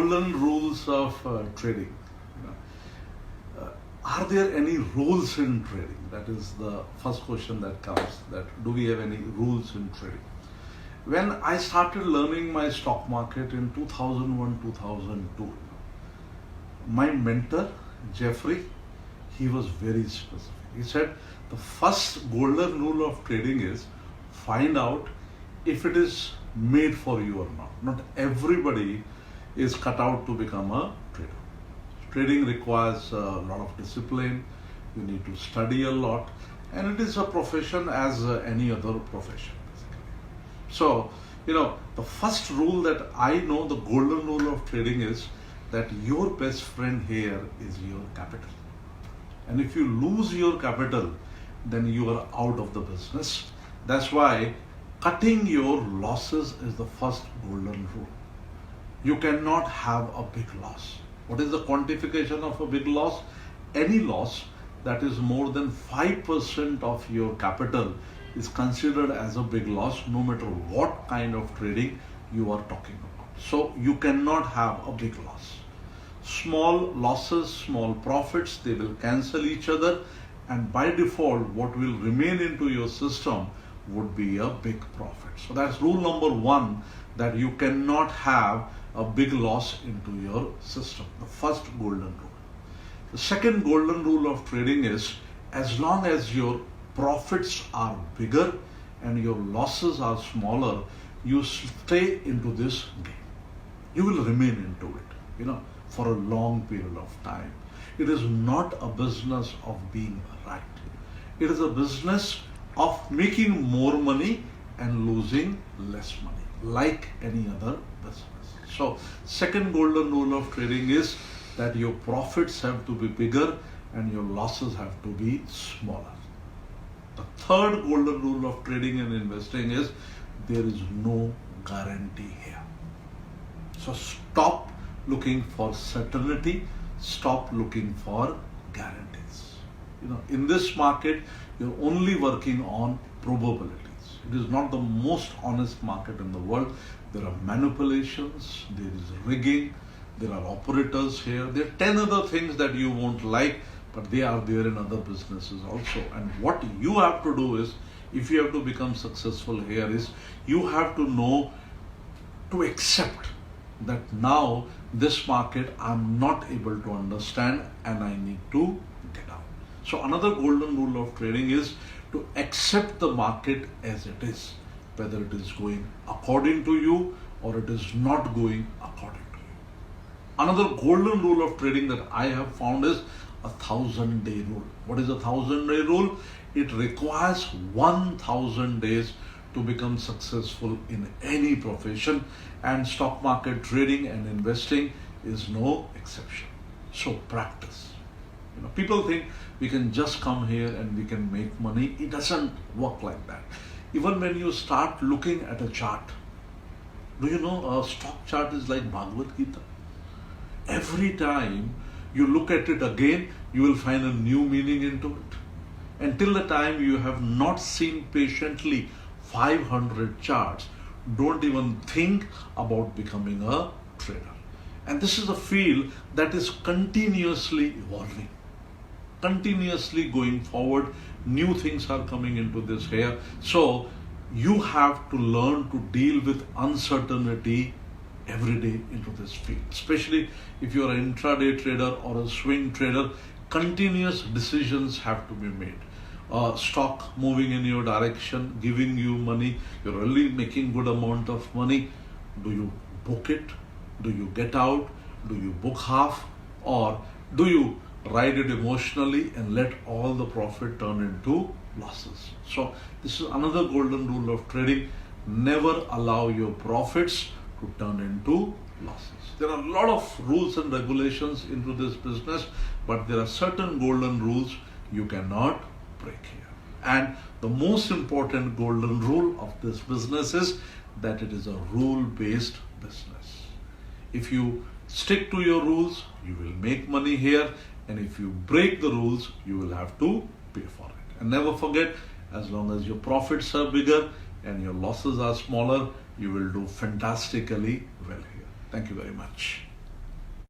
golden rules of trading. Are there any rules in trading? That is the first question that comes, that do we have any rules in trading? When I started learning my stock market in 2001, 2002, my mentor, Jeffrey, he was very specific. He said, the first golden rule of trading is find out if it is made for you or not. Not everybody is cut out to become a trader. Trading requires a lot of discipline. You need to study a lot, and it is a profession as any other profession, basically. So, the first rule that I know, the golden rule of trading, is that your best friend here is your capital. And if you lose your capital, then you are out of the business. That's why cutting your losses is the first golden rule. You cannot have a big loss. What is the quantification of a big loss? Any loss that is more than 5% of your capital is considered as a big loss, no matter what kind of trading you are talking about. So you cannot have a big loss. Small losses, small profits, they will cancel each other, and by default what will remain into your system would be a big profit. So that's rule number one, that you cannot have a big loss into your system. The first golden rule. The second golden rule of trading is, as long as your profits are bigger and your losses are smaller, you stay into this game. You will remain into it, for a long period of time. It is not a business of being right. It is a business of making more money and losing less money, like any other business. So, second golden rule of trading is that your profits have to be bigger and your losses have to be smaller. The third golden rule of trading and investing is there is no guarantee here. So stop looking for certainty, stop looking for guarantees. In this market, you're only working on probabilities. It is not the most honest market in the world. There are manipulations, there is rigging, there are operators here. There are 10 other things that you won't like, but they are there in other businesses also. And what you have to do is, if you have to become successful here, is you have to know to accept that now this market I'm not able to understand and I need to get out. So another golden rule of trading is to accept the market as it is, whether it is going according to you or it is not going according to you. Another golden rule of trading that I have found is 1,000-day rule. What is a 1,000-day rule? It requires 1,000 days to become successful in any profession, and stock market trading and investing is no exception. So practice. People think we can just come here and we can make money. It doesn't work like that. Even when you start looking at a chart, do you know a stock chart is like Bhagavad Gita? Every time you look at it again, you will find a new meaning into it. Until the time you have not seen patiently 500 charts, don't even think about becoming a trader. And this is a field that is continuously evolving, continuously going forward. New things are coming into this here. So you have to learn to deal with uncertainty every day into this field. Especially if you are an intraday trader or a swing trader, continuous decisions have to be made. Stock moving in your direction, giving you money, you're really making good amount of money. Do you book it? Do you get out? Do you book half? Or do you ride it emotionally and let all the profit turn into losses? So this is another golden rule of trading. Never allow your profits to turn into losses. There are a lot of rules and regulations into this business, but there are certain golden rules you cannot break here. And the most important golden rule of this business is that it is a rule-based business. If you stick to your rules, you will make money here, and if you break the rules, you will have to pay for it. And never forget, as long as your profits are bigger and your losses are smaller, you will do fantastically well here. Thank you very much.